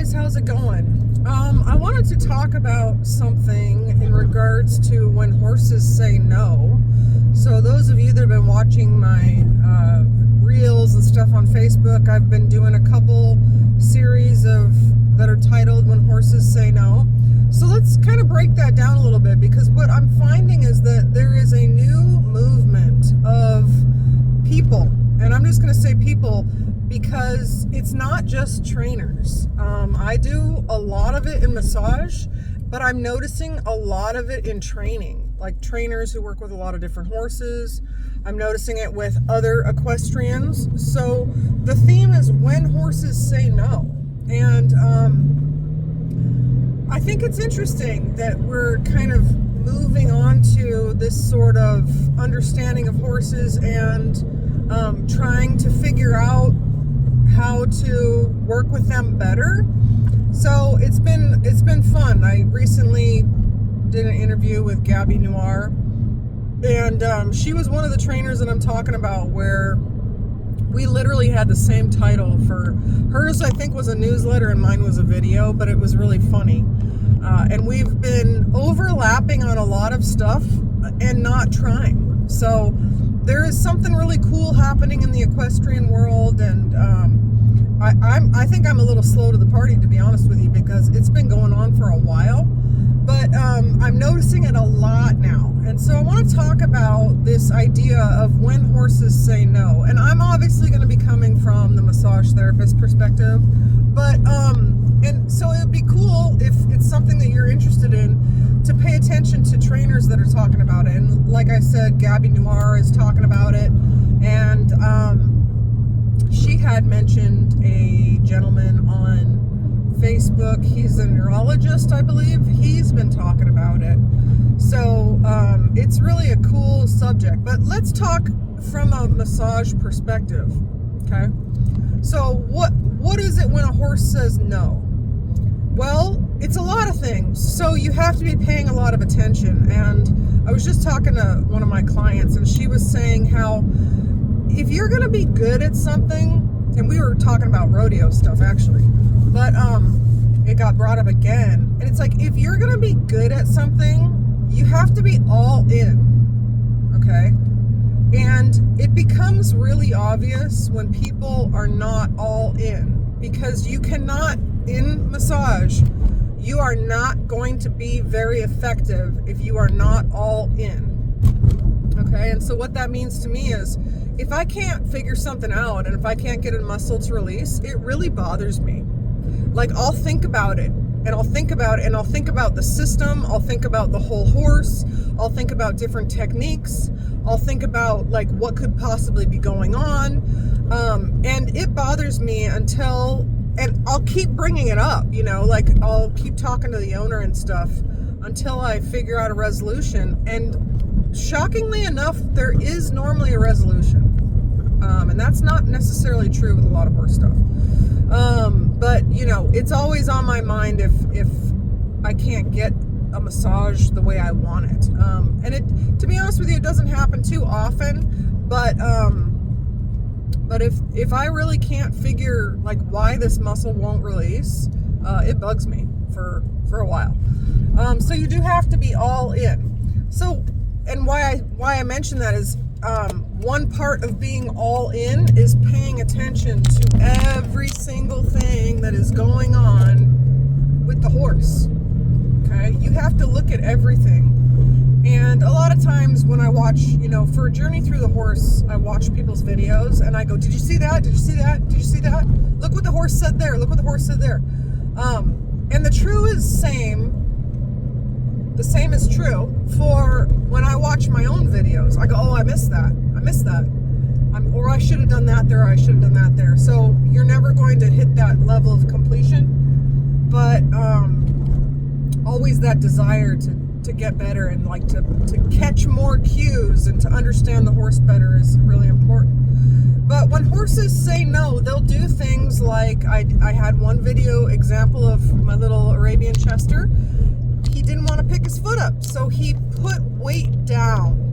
guys, how's it going? I wanted to talk about something in regards to when horses say no. So those of you that have been watching my reels and stuff on Facebook, I've been doing a couple series that are titled When Horses Say No. So let's kind of break that down a little bit, because what I'm finding is that there is a new movement of people, and I'm just going to say people because it's not just trainers. I do a lot of it in massage, but I'm noticing a lot of it in training, like trainers who work with a lot of different horses. I'm noticing it with other equestrians. So the theme is when horses say no. And I think it's interesting that we're kind of moving on to this sort of understanding of horses and trying to figure out how to work with them better. So it's been fun. I recently did an interview with Gabby Noir, and she was one of the trainers that I'm talking about, where we literally had the same title. For hers, I think, was a newsletter and mine was a video, but it was really funny. And we've been overlapping on a lot of stuff and not trying. So there is something really cool happening in the equestrian world, and I think I'm a little slow to the party, to be honest with you, because it's been going on for a while, but I'm noticing it a lot now. And so I want to talk about this idea of when horses say no. And I'm obviously going to be coming from the massage therapist perspective, but and so it would be cool if it's something that you're interested in to pay attention to trainers that are talking about it. And like I said, Gabby Noir is talking about it, and she had mentioned a gentleman on Facebook. He's a neurologist, I believe. He's been talking about it. So it's really a cool subject. But let's talk from a massage perspective, okay? So what is it when a horse says no? Well, it's a lot of things. So you have to be paying a lot of attention. And I was just talking to one of my clients, and she was saying how if you're going to be good at something, and we were talking about rodeo stuff actually, but it got brought up again, and it's like, if you're going to be good at something, you have to be all in, okay? And it becomes really obvious when people are not all in, because you cannot, in massage, you are not going to be very effective if you are not all in. Okay, and so what that means to me is, if I can't figure something out, and if I can't get a muscle to release, it really bothers me. Like, I'll think about it, and I'll think about it, and I'll think about the system, I'll think about the whole horse, I'll think about different techniques, I'll think about, like, what could possibly be going on, and it bothers me until, and I'll keep bringing it up, you know, like, I'll keep talking to the owner and stuff until I figure out a resolution. And shockingly enough, there is normally a resolution. And that's not necessarily true with a lot of horse stuff. But, you know, it's always on my mind if I can't get a massage the way I want it. And it, to be honest with you, it doesn't happen too often. But if I really can't figure, like, why this muscle won't release, it bugs me for a while. So you do have to be all in. So, and why I mention that is, one part of being all in is paying attention to every single thing that is going on with the horse. Okay, you have to look at everything. And a lot of times when I watch, you know, for a journey through the horse, I watch people's videos and I go, did you see that? Did you see that? Did you see that? Look what the horse said there. Look what the horse said there. And the same is true for when I watch my own videos. I go, oh, I missed that. Or I should have done that there, or I should have done that there. So you're never going to hit that level of completion, but always that desire to get better and, like, to catch more cues and to understand the horse better is really important. But when horses say no, they'll do things like, I had one video example of my little Arabian Chester. He didn't want to pick his foot up, so he put weight down.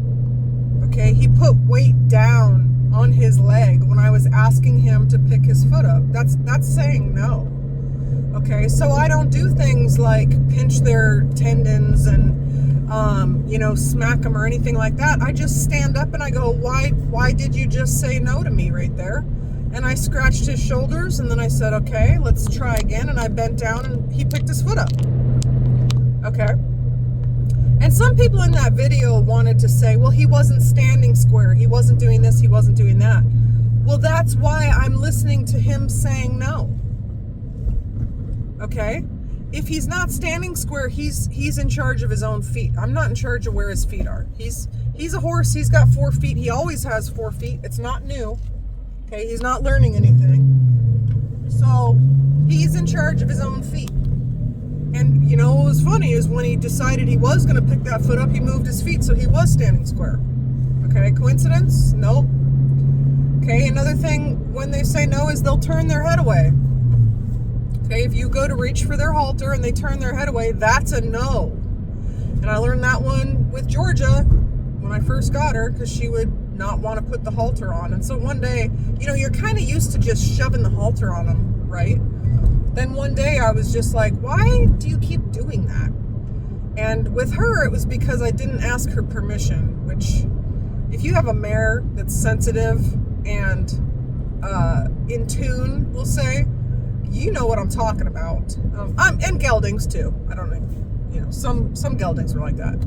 Okay, he put weight down on his leg when I was asking him to pick his foot up. That's saying no. Okay, so I don't do things like pinch their tendons and smack them or anything like that. I just stand up and I go, why did you just say no to me right there? And I scratched his shoulders, and then I said, okay, let's try again. And I bent down and he picked his foot up. Okay. And some people in that video wanted to say, well, he wasn't standing square. He wasn't doing this. He wasn't doing that. Well, that's why I'm listening to him saying no. Okay? If he's not standing square, he's in charge of his own feet. I'm not in charge of where his feet are. He's a horse. He's got 4 feet. He always has 4 feet. It's not new. Okay? He's not learning anything. So he's in charge of his own feet. And what was funny is when he decided he was going to pick that foot up, he moved his feet so he was standing square. Okay? Coincidence? Nope. Okay? Another thing when they say no is they'll turn their head away. Okay, if you go to reach for their halter and they turn their head away, that's a no. And I learned that one with Georgia when I first got her, because she would not want to put the halter on. And so one day, you're kind of used to just shoving the halter on them, right? Then one day I was just like, why do you keep doing that? And with her, it was because I didn't ask her permission, which if you have a mare that's sensitive and in tune, we'll say, you know what I'm talking about. And geldings too. I don't know. Some geldings are like that.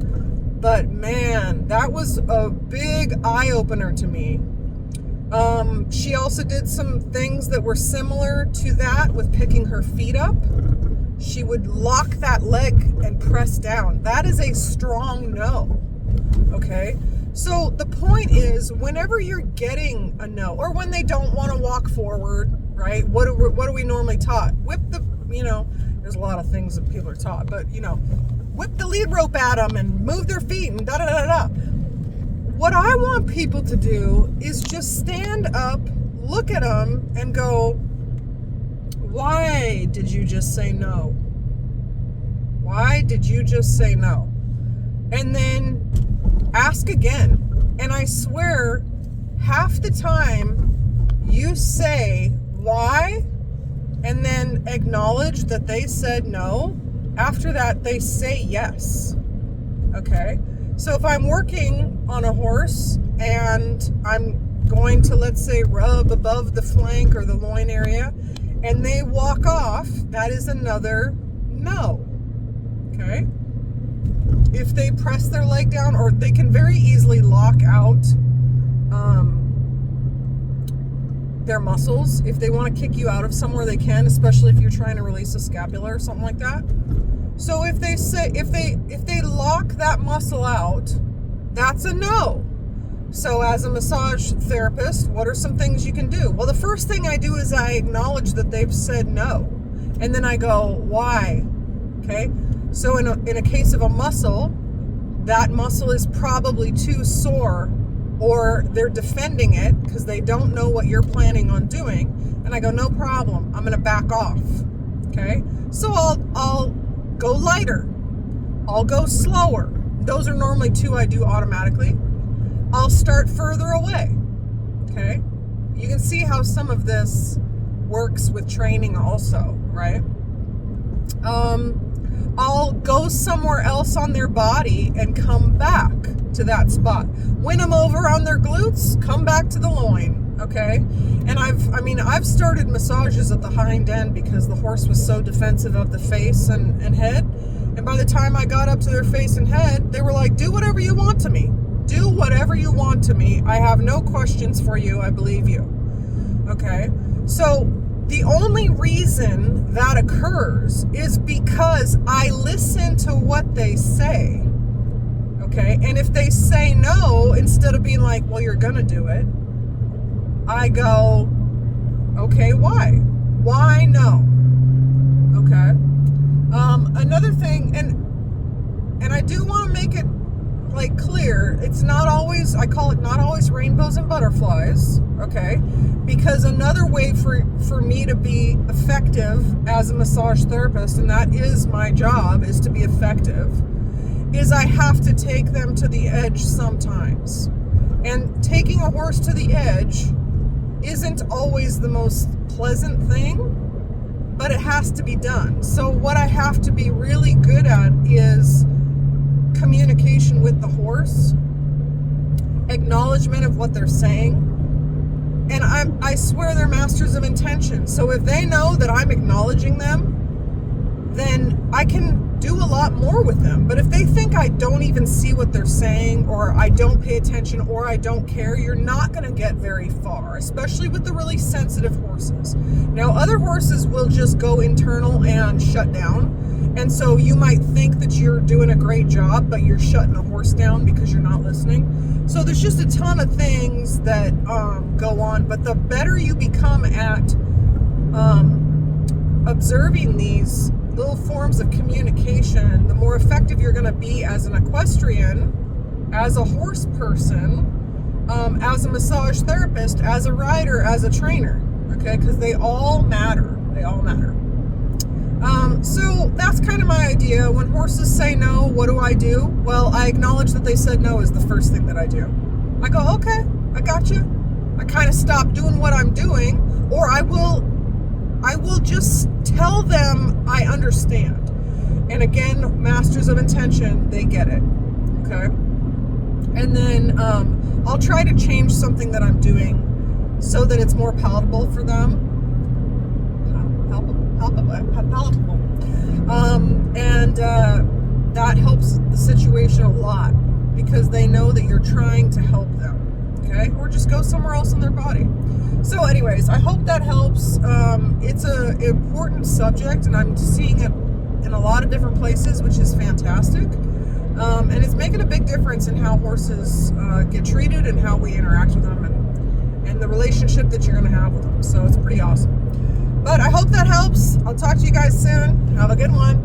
But man, that was a big eye opener to me. She also did some things that were similar to that with picking her feet up. She would lock that leg and press down. That is a strong no. Okay? So the point is, whenever you're getting a no, or when they don't want to walk forward, right? What are we normally taught? Whip the, there's a lot of things that people are taught, but whip the lead rope at them and move their feet and da da da da. What I want people to do is just stand up, look at them, and go, why did you just say no? Why did you just say no? And then ask again. And I swear, half the time you say why and then acknowledge that they said no. After that, they say yes. Okay? So if I'm working on a horse and I'm going to, let's say, rub above the flank or the loin area, and they walk off, that is another no. Okay? If they press their leg down, or they can very easily lock out their muscles. If they want to kick you out of somewhere, they can, especially if you're trying to release a scapula or something like that. So if they lock that muscle out, that's a no. So as a massage therapist, what are some things you can do? Well, the first thing I do is I acknowledge that they've said no. And then I go, why? Okay? So in a case of a muscle, that muscle is probably too sore, or they're defending it because they don't know what you're planning on doing. And I go, no problem. I'm going to back off. Okay? So I'll go lighter. I'll go slower. Those are normally 2 I do automatically. I'll start further away. Okay? You can see how some of this works with training also, right? I'll go somewhere else on their body and come back to that spot. Win them over on their glutes, come back to the loin, okay? And I've started massages at the hind end because the horse was so defensive of the face and head. And by the time I got up to their face and head, they were like, do whatever you want to me. Do whatever you want to me. I have no questions for you. I believe you. Okay? So the only reason that occurs is because I listen to what they say. Okay? And if they say no, instead of being like, well, you're gonna do it, I go, okay, why? Why no? Okay? Another thing, and I do want to make it like clear, it's not always, I call it not always rainbows and butterflies, okay? Because another way for me to be effective as a massage therapist, and that is my job, is to be effective, is I have to take them to the edge sometimes. And taking a horse to the edge isn't always the most pleasant thing, but it has to be done. So what I have to be really good at is communication with the horse, acknowledgement of what they're saying, and I swear they're masters of intention. So if they know that I'm acknowledging them, then I can do a lot more with them. But if they think I don't even see what they're saying, or I don't pay attention, or I don't care, you're not going to get very far, especially with the really sensitive horses. Now, other horses will just go internal and shut down. And so you might think that you're doing a great job, but you're shutting a horse down because you're not listening. So there's just a ton of things that go on. But the better you become at observing these little forms of communication, the more effective you're going to be as an equestrian, as a horse person, as a massage therapist, as a rider, as a trainer. Okay, because they all matter. They all matter. So that's kind of my idea. When horses say no, what do? Well, I acknowledge that they said no is the first thing that I do. I go, okay, I got you. I kind of stop doing what I'm doing, or I will just tell them I understand. And again, masters of intention, they get it. Okay. And then I'll try to change something that I'm doing so that it's more palatable for them. Palatable. And that helps the situation a lot, because they know that you're trying to help them. Okay, or just go somewhere else in their body. So anyways, I hope that helps. It's an important subject, and I'm seeing it in a lot of different places, which is fantastic. And it's making a big difference in how horses get treated and how we interact with them, and the relationship that you're going to have with them. So it's pretty awesome. But I hope that helps. I'll talk to you guys soon. Have a good one.